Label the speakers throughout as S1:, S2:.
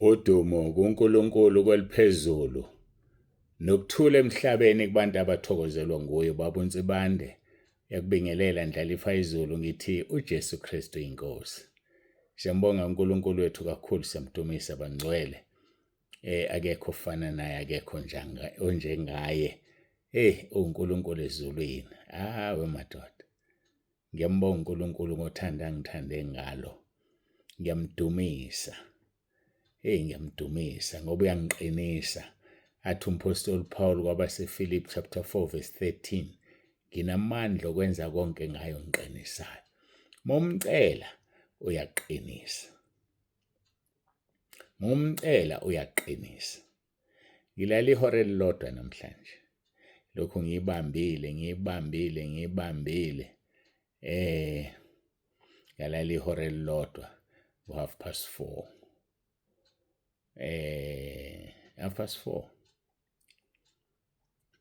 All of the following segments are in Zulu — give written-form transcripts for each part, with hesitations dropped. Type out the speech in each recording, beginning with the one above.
S1: Udumo kuNkulunkulu kweliphezulu nokuthula emhlabeni kubantu abathokozelwa nguye. Baba uNsibande yakubingelela Ndlalifa izulu ngithi uJesu Kristu inkosi. Siyambonga uNkulunkulu wethu kakhulu, siyamdumisa bangcwele. Akekho ofana naye, akekho onjengaye. uNkulunkulu ezulwini. We madoda. Ngiyambonga uNkulunkulu ngothanda angithande ngalo. Ngiyamdumisa. Ngiyamdumisa ngoba uyangiqinisa. Athi umpostoli Paul kwabasePhilippi chapter 4 verse 13, nginamandla okwenza konke ngayo ngiqinisayo. Momcela uyaqinisa. Momcela uyaqinisa. Ngilala ihora elilodwa namhlanje. Lokhu ngiyibambile. Ngalala ihora elilodwa ngo 4:30.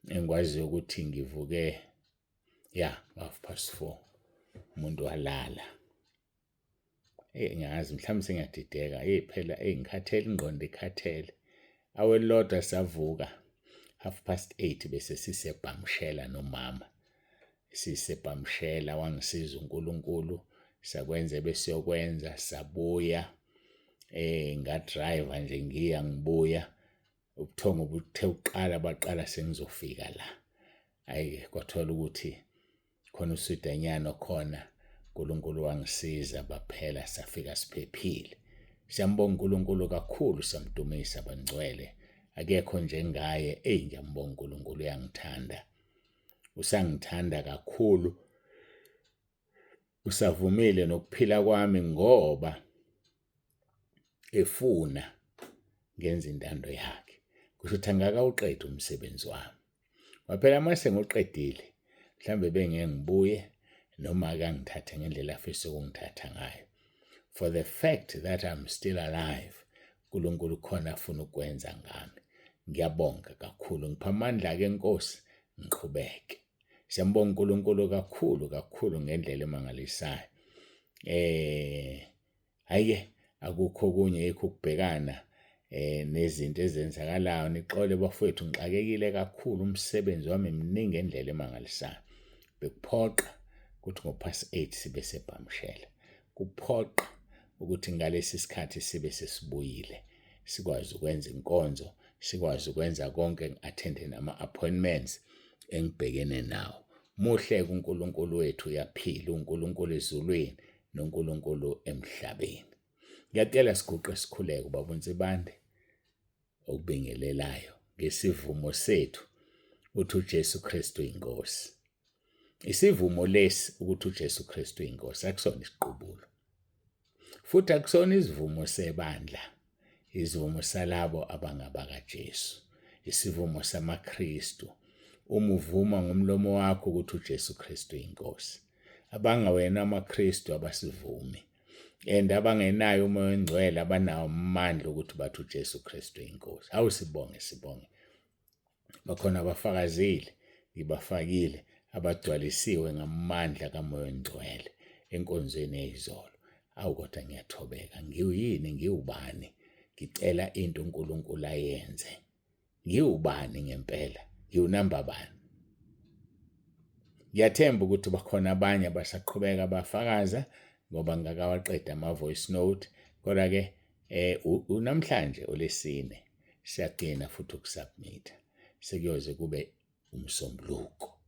S1: Engikwazi ukuthi ngivuke 4:30. Umuntu walala. Ngiyazi mhlawumbe sengiyadideka. Phela ngikhathele, ingqondo ikhathele. Awelilodwa savuka 8:30 bese sisebhamshela nomama. Sisebhamshela, wangisiza uNkulunkulu. Sakwenza besiyokwenza, sabuya. Ngadrive nje ngibuya. Ubuthongo buthe uqala baqala sengizofika la. Kwathola ukuthi khona usudanyana khona. uNkulunkulu wangisiza baphela safika siphephile. Siyambonga uNkulunkulu kakhulu, siyamdumisa bangcwele. Akekho njengaye. Ngiyambonga uNkulunkulu, uyangithanda. Usangithanda kakhulu. Usavumile nokuphila kwami ngoba efuna ngenza intando yakhe. Kusho ukuthi angakawuqedi umsebenzi wami. Waphela mase ngoqedile, mhlambe bengeke ngibuye noma akangithathe ngendlela afisa ukungithatha ngayo. For the fact that I'm still alive, uNkulunkulu khona afuna ukwenza ngami. Ngiyabonga kakhulu. Ngipha amandla ke Nkosi, ngiqhubeke. Siyambonga uNkulunkulu kakhulu ngendlela emangalisayo. Akukho kunye ukubhekana nezinto ezenzakalayo. Nixole bafowethu, ngixakekile kakhulu. Umsebenzi wami mningi ngendlela emangalisayo. Bekuphoqa ukuthi ngo8:30 sibe sebhamshela. Kuphoqa ukuthi ngalesi sikhathi sibe sesibuyile. Sikwazi ukwenza inkonzo, sikwazi ukwenza konke, ngi-attende nama-appointments engibhekene nawo. Muhle uNkulunkulu wethu, uyaphila. uNkulunkulu ezulwini noNkulunkulu emhlabeni. Ngiyacela siguqe sikhuleke Baba uNsibande okubingelelayo ngesivumo sethu ukuthi uJesu Kristu inkosi. Isivumo lesi ukuthi uJesu Kristu inkosi akusona isiqubulo. Futhi akusona isivumo sebandla, isivumo salabo abangabakaJesu. Isivumo samaKristu. Uma uvuma ngomlomo wakho ukuthi uJesu Kristu inkosi. Abangawena amaKristu abasivumi. Abangenayo umoya ongcwele abanawo amandla ukuthi bathi uJesu Kristu inkosi. Sibonge. Bakhona abafakazile, ngibafakile, abagcwalisiwe ngamandla kamoya ongcwele enkonzweni eyizolo. Kodwa ngiyathobeka. Ngiwubani? Ngicela into uNkulunkulu ayenze. Ngiwubani ngempela? Ngiwunamba bani? Ngiyathemba ukuthi bakhona abanye abasaqhubeka bafakaza ngoba ngakawaqeda ama-voice note. Kodwa-ke namhlanje uLesine siyagcina futhi ukusubmitha. Sekuyoze kube umsombuluko.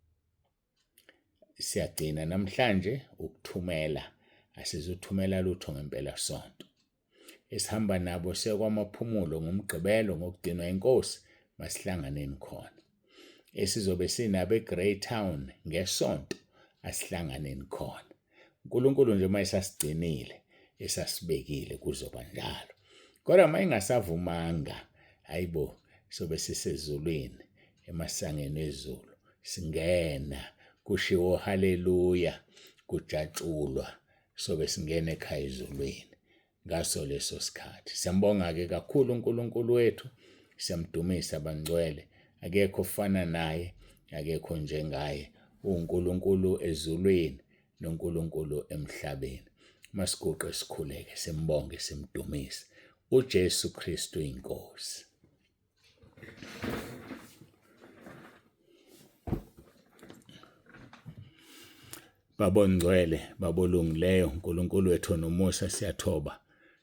S1: Siyagcina namhlanje ukuthumela. Asizuthumela lutho ngempela sonto. Esihamba nabo sekwamaphumulo ngomgqibelo ngokugcinwa inkosi, masihlanganeni khona. Esizobe sinabo eGreytown ngesonto, asihlanganeni khona. uNkulunkulu nje mayesasigcinile, esasibekile kuzoba njalo. Kodwa mayingasavumanga, sobe sisezulwini emasangeni ezulu. Singena, kushiwo haleluya, kujatshulwa, sobe singena ekhaya ezulwini. Ngaso leso sikhathi. Siyambonga-ke kakhulu uNkulunkulu wethu, siyamdumisa bangcwele. Akekho ofana naye, akekho njengaye. uNkulunkulu ezulwini noNkulunkulu emhlabeni. Masiguqe sikhuleke, simbonge, simdumise. uJesu Kristu inkosi. Babongcwele, babolungileyo, uNkulunkulu wethu nomusa, siyathoba.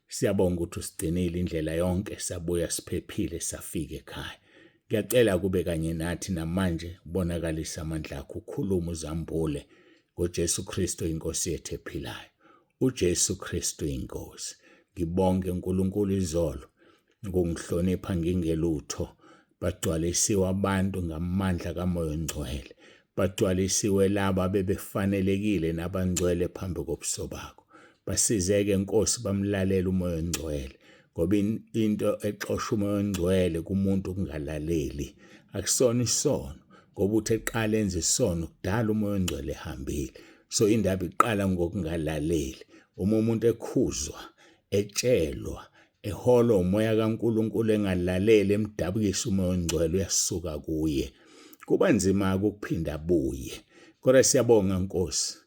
S1: Siyabonga ukuthi usigcinile indlela yonke, sabuya siphephile, safika ekhaya. Ngiyacela kube kanye nathi namanje, ubonakalise amandla akho, ukhuluma uzambule ngoJesu Kristu inkosi yethu ephilayo. uJesu Kristu inkosi. Ngibonge uNkulunkulu izolo ngokungihlonipha ngingelutho. Bagcwalisiwe abantu ngamandla kaMoya oNgcwele. Bagcwalisiwe laba bebefanelekile nabangcwele phambi kobuso bakho. Basizeke Nkosi, bamlalela uMoya oNgcwele, ngoba into exosha uMoya oNgcwele kumuntu ukungalaleli akusona isono, ngoba uthi eqala enze isono kudala uMoya oNgcwele ehambile. So indaba iqala ngokungalaleli. Uma umuntu ekhuzwa, etshelwa, eholwa umoya kaNkulunkulu engalaleli, emdabukisa uMoya oNgcwele, uyasuka kuye. Kuba nzima ukuphinda abuye. Kodwa siyabonga Nkosi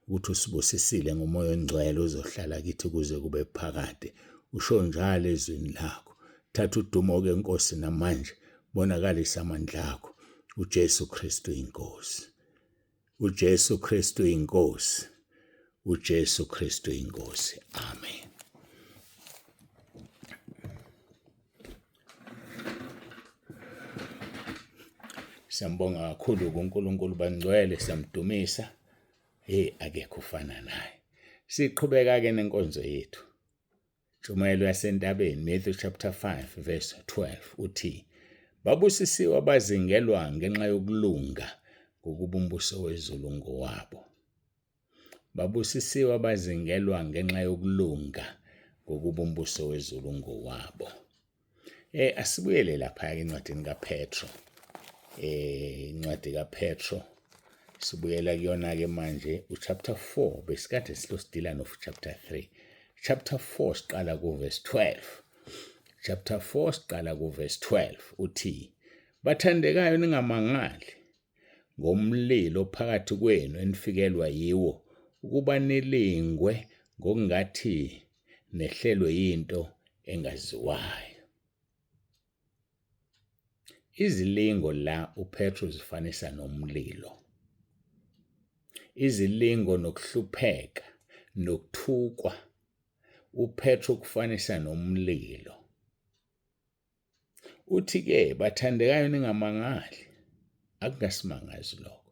S1: ukuthi usibusisile ngoMoya oNgcwele uzohlala kithi kuze kube phakade. Usho njalo ezwini lakho. Thatha udumo ke Nkosi namanje, bonakalisa amandla akho. uJesu Kristu inkosi. uJesu Kristu inkosi. uJesu Kristu inkosi. Amen. Siyambonga kakhulu uNkulunkulu bangcwele, siyamdumisa. Akekho ufana naye. Siqhubeka ke nenkonzo yethu. Tshumayelo yasentabeni, Matthew chapter 5 verse 12 uthi, babusisiwe abazingelwa ngenxa yokulunga, ngokuba umbuso wezulu ngowabo. Babusisiwe abazingelwa ngenxa yokulunga, ngokuba umbuso wezulu ngowabo. Asibuyele lapha encwadini kaPetro. Incwadi kaPetro sibuyela kuyona ke manje uchapter 4 besikade silosidila no chapter 3. Chapter 4 siqala ku verse 12. Chapter 4 siqala ku verse 12 uthi, bathandekayo ningamangali ngomlilo phakathi kwenu enifikelwa yiwo, ukuba nilingwe ngokungathi nehlelwe yinto engaziwayo. Izilingo la uPetro zifanisa nomlilo. Izilingo nokuhlupheka nokuthukwa uPetro kufanisa nomlilo. Uthi ke bathandekayo ningamangali, akungasimangazi lokho,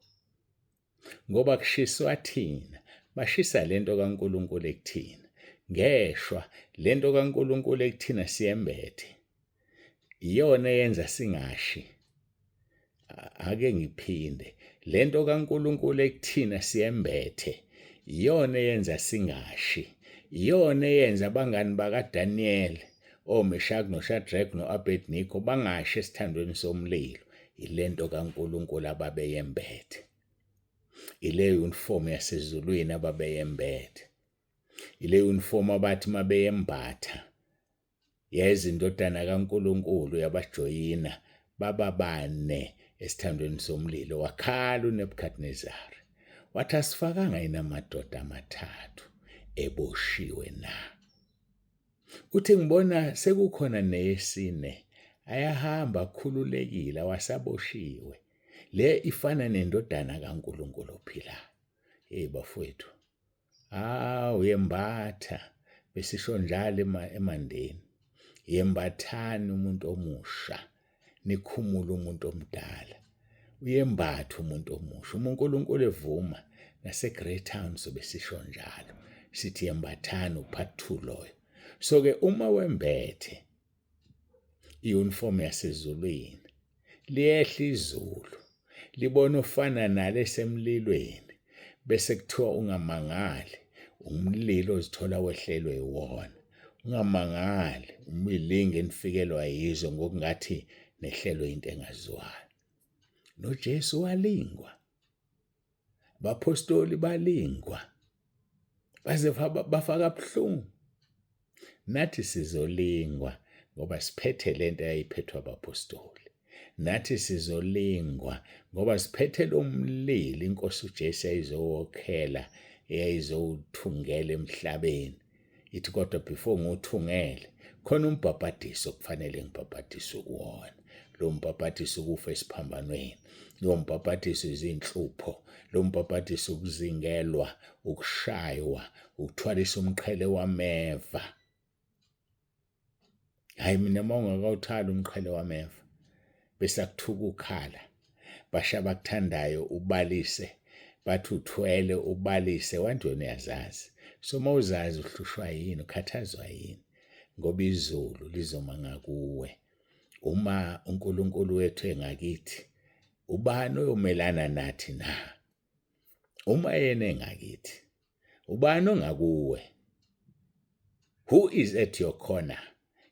S1: ngoba kushiswa thina, bashisa lento kaNkulunkulu ekuthina. Ngeshwa lento kaNkulunkulu ekuthina siyembethe, iyona yenza singashi. Ake ngiphinde, lento kaNkulunkulu ekuthina siyembethe, iyona yenza singashi. Iyona yenza abangani bakaDaniel, oMeshaki noShadrach noAbednego bangashi esithandweni somlilo. Ilento kaNkulunkulu ababeyembethe. Ile uniform yasezulwini ababeyembethe. Ile uniform abathi mabeyembatha, yeza indodana kaNkulunkulu yabajoyina bababane esithandweni somlilo. Wakhala uNebukadnezari wathi, asifakanga yini amadoda amathathu eboshiwe na? Uthi ngibona sekukhona neyesine, ayahamba akhululekile, wasaboshiwe. Le ifana nendodana kaNkulunkulu ophilayo. Bafowethu, uyembatha, besisho njalo emandeni, yembathani umuntu omusha, nikhumule umuntu omdala. Uyembatha umuntu omusha. uNkulunkulu evuma naseGreytown sobe sisho njalo, sithi yembathani upart 2 loyo. So ke uma wembethe i-uniform yasezulwini, liyehla izulu, libona ufana nale semlilweni, bese kuthiwa ungamangali, umlilo ozithola wehlelwe yiwona. Ungamangali, umilinge nifikelwa yizo ngokungathi nehlelwe into engaziwayo. noJesu walingwa, abapostoli balingwa, baze bafaka buhlungu. Nathi sizolingwa ngoba siphethe lento eyayiphethwe abapostoli. Nathi sizolingwa ngoba siphethe lo mlilo inkosi uJesu eyayizothungela emhlabeni. Ithi kodwa before ngothungele khona umbhabhadiso kufanele ngibhabhadiswe kuwona. Lo mbhabhadiso ukufa esiphambanweni, lo mbhabhadiso izinhlupho, lo mbhabhadiso ukuzingelwa, ukushaywa, ukuthwalisa umqhele wameva. Hayi mina mawungakawuthali umqhele wameva bese akuthuka ukhala, basha bakuthandayo ubalise, bathi uthwele ubalise, wanti wena uyazazi. So mawuzazi uhlushwa yini, ukhathazwa yini, ngoba izulu lizoma ngakuwe. Uma uNkulunkulu wethu engakithi, ubani oyomelana nathi na? Uma yena engakithi, ubani ongakuwe? Who is at your corner?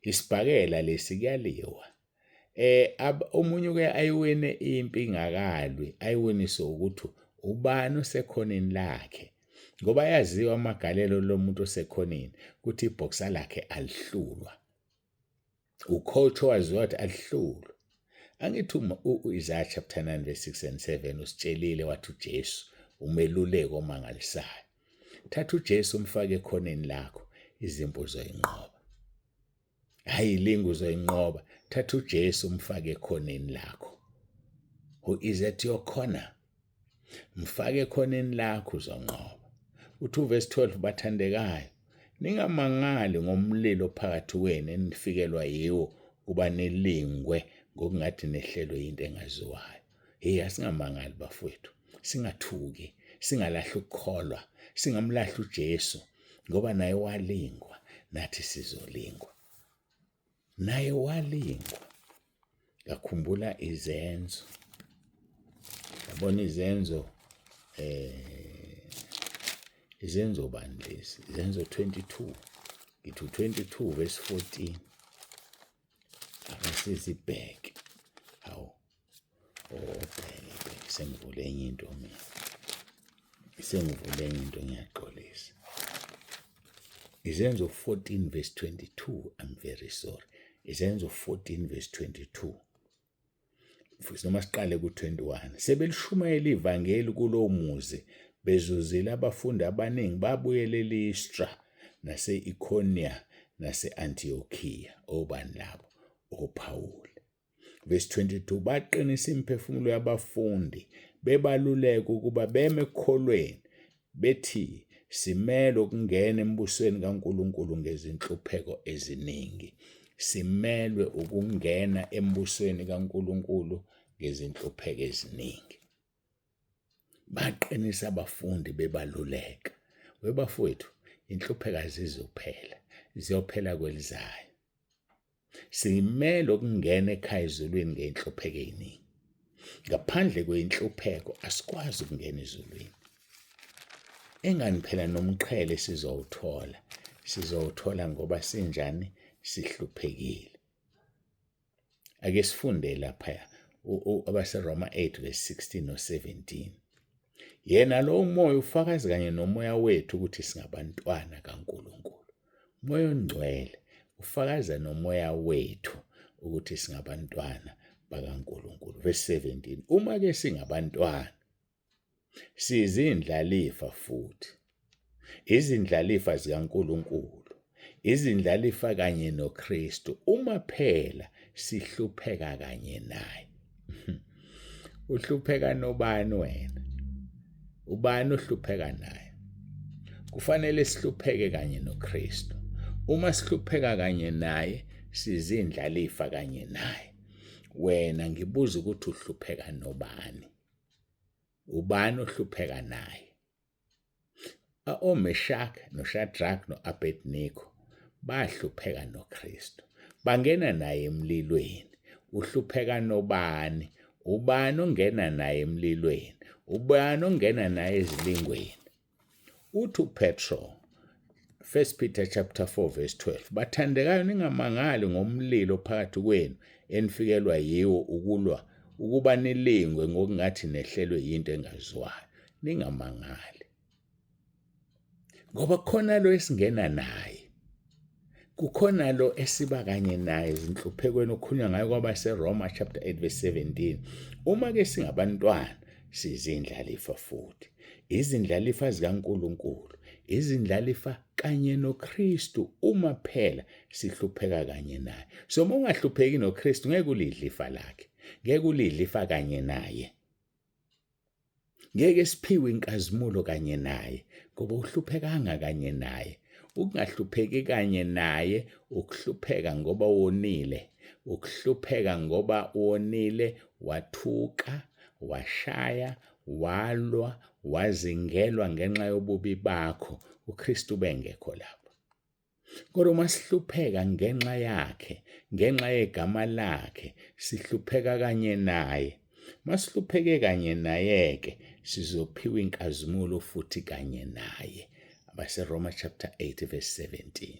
S1: Isibhakela lesi kuyaliwa. Omunye uke ayiwine impi ingakalwi, ayiwiniswe ukuthi ubani usekhoneni lakhe, ngoba yaziwa amagalelo lomuntu osekhoneni ukuthi ibhokisa lakhe alihlulwa. Ucoach waziwa ukuthi alihlulwa. Angithi u-Isaiah chapter 9 verse 6 and 7 usitshelile wathi uJesu umeluleko omangalisayo. Thatha uJesu umfake ekhoneni lakho, izimpi uzoyinqoba. Hayi lingu uzoyinqoba, thatha uJesu umfake ekhoneni lakho. Who is at your corner? Mfake ekhoneni lakho uzonqoba. Uthi verse 12, bathandekayo, ningamangali ngomlilo phakathi kwenu enifikelwa yiwo kuba nelingwe ngokungathi nehlelwe into engaziwayo. Hey, asingamangali bafowethu, singathuki, singalahla ukukholwa, singamlahla uJesu, ngoba naye walingwa, nathi sizolingwa. Naye walingwa. Ngakhumbula izenzo. Yabona izenzo izenzo bani lezi? Izenzo 22. Ngithi 22 verse 14. Akasizibheke. Hawu. Bheke sengivule enye into mina. Sengivule enye into ngiyaxolisa. Izenzo 14 verse 22. I'm very sorry. Izenzo 14 verse 22. Noma siqale ku-21. Sebelishumayela ivangeli kulowo muzi, bezuzile abafundi abaningi, babuyele eListra nase-Ikonia nase-Antiokhia. Obani labo? OPhawuli. Verse 22. Baqinisa imiphefumulo yabafundi, bebaluleka ukuba beme ekukholweni, bethi simele ukungena embusweni kaNkulunkulu ngezinhlupheko eziningi. Simelwe ukungena embusweni kaNkulunkulu ngezinhlupheko eziningi. Baqinisa abafundi bebaluleka. Webafowethu, inhlupheko azizophela, ziyophela kwelizayo. Simele ukungena ekhaya ezulwini ngenhlupheko eziningi. Ngaphandle kweinhlupheko asikwazi ukungena ezulwini. Engani phela nomqhele sizowuthola ngoba sinjani? Sihluphekile. Ake sifunde lapha abaseRoma 8 verse 16 no 17. Yena lo umoya ufakaza kanye nomoya wethu ukuthi singabantwana kaNkulunkulu. Umoya ongcwele ufakaza nomoya wethu ukuthi singabantwana bakaNkulunkulu. Verse 17. Uma ke singabantwana, sizindlalifa futhi. Izindlalifa zikaNkulunkulu. Izindlalifa kanye noKristu, uma phela sihlupheka kanye naye. Uhlupheka nobani wena? Ubani ohlupheka naye? Kufanele sihlupheke kanye noKristu. Uma sihlupheka kanye naye, sizindlalifa kanye naye. Wena ngibuza ukuthi uhlupheka nobani? Ubani ohlupheka naye? OMeshach noShadrach noAbednego bahlupheka noKristu, bangena naye emlilweni. Uhlupheka nobani? Ubani ongena naye emlilweni? Ubani ongena naye ezilingweni? Uthi uPetro, 1 Peter chapter 4 verse 12, bathandekayo, ningamangali ngomlilo phakathi kwenu enifikelwa yiwo ukulwa ukuba nilingwe ngokungathi nehlelwe yinto engaziwayo. Ningamangali, ngoba kukhona lo esingena naye, kukhona lo esiba kanye naye ezinhluphekweni okukhulunywa ngayo kwabaseRoma chapter 8 verse 17. Uma ke singabantwana, sizindlalifa futhi. Izindlalifa zikaNkulunkulu, izindlalifa kanye noKristu uma phela sihlupheka kanye naye. So uma ungahlupheki noKristu ngeke ulidlifa lakhe, ngeke ulidlifa kanye naye. Ngeke siphiwe inkazimulo kanye naye ngoba uhluphekanga kanye naye. Ukungahlupheki kanye naye ukuhlupheka ngoba wonile, ukuhlupheka ngoba wonile, wathuka, washaya, walwa, wazingelwa ngenxa yobubi bakho. uKristu bengekho lapho. Kodwa uma sihlupheka ngenxa yakhe, ngenxa yegama lakhe, sihlupheka kanye naye. Masihlupheke kanye naye-ke sizophiwa inkazimulo futhi kanye naye. AbaseRoma chapter 8 verse 17.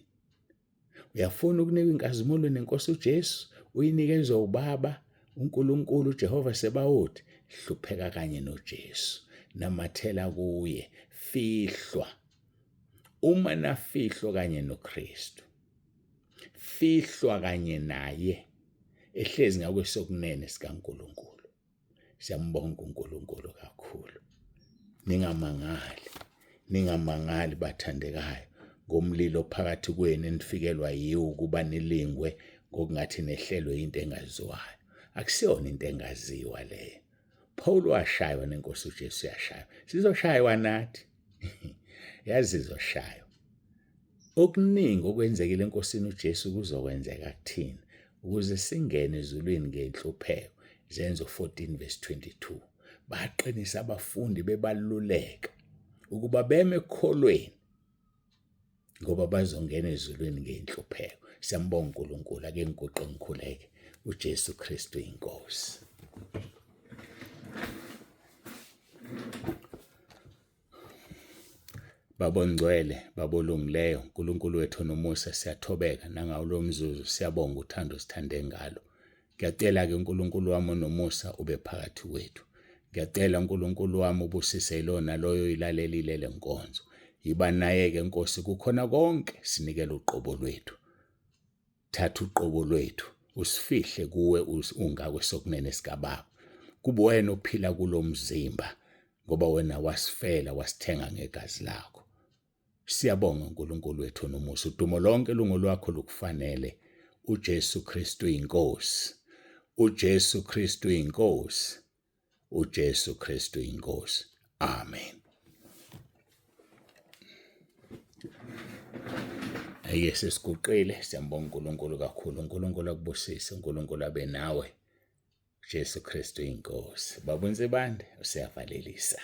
S1: Uyafuna ukunikwa inkazimulo neNkosi uJesu, uyinikezwe uBaba, uNkulunkulu uJehova Sebawothi, hlupheka kanye noJesu, namathela kuye, fihlwa. Uma nafihlwa kanye noKristu, fihlwa kanye naye, ehlezi ngakwesokunene sikaNkulunkulu. Siyambonga uNkulunkulu kakhulu. Ningamangali bathandekayo ngomlilo phakathi kwenu enifikelwa yiwo ukuba nilingwe ngokungathi nehlelwe into engaziwayo. Akusiyona into engaziwa leyo. Paul washaywa neNkosi uJesu yashaywa. Sizoshaywa nathi. Yazi sizoshaywa. Okuningi okwenzekile eNkosini uJesu kuzokwenzeka kuthina ukuze singene ezulwini ngenhlupheko. Zenzo 14 verse 22. Baqinisa abafundi bebaluleka ukuba beme ekukholweni ngoba bazongena ezulwini ngenhlupheko. Siyambonga uNkulunkulu. Ake ngiguqe ngikhuleke. uJesu Kristu inkosi. Babongcwele, babolungileyo, uNkulunkulu wethu nomusa, siyathobeka nangawo lo mzuzu, siyabonga uthando sithande ngalo. Ngiyacela ke uNkulunkulu wami nomusa ube phakathi kwethu. Ngiyacela uNkulunkulu wami ubusise lona loyo ilalelile lenkonzo. Yiba naye ke Nkosi kukhona konke, sinikele uqobo lwethu. Thatha uqobo lwethu usifihle kuwe ungakwesokunene sikaBaba. Kuba wena ophila kulo mzimba ngoba wena wasifela wasithenga ngegazi lakho. Siyabonga uNkulunkulu wethu nomusa. Udumo lonke lungolwakho lukufanele. uJesu Kristu inkosi. uJesu Kristu inkosi. uJesu Kristu inkosi. Amen. Ake sesiguqile. Siyambonga uNkulunkulu kakhulu. uNkulunkulu akubusise. uNkulunkulu abe nawe. uJesu Kristu inkosi. Baba uNzibande usiyavalelisa.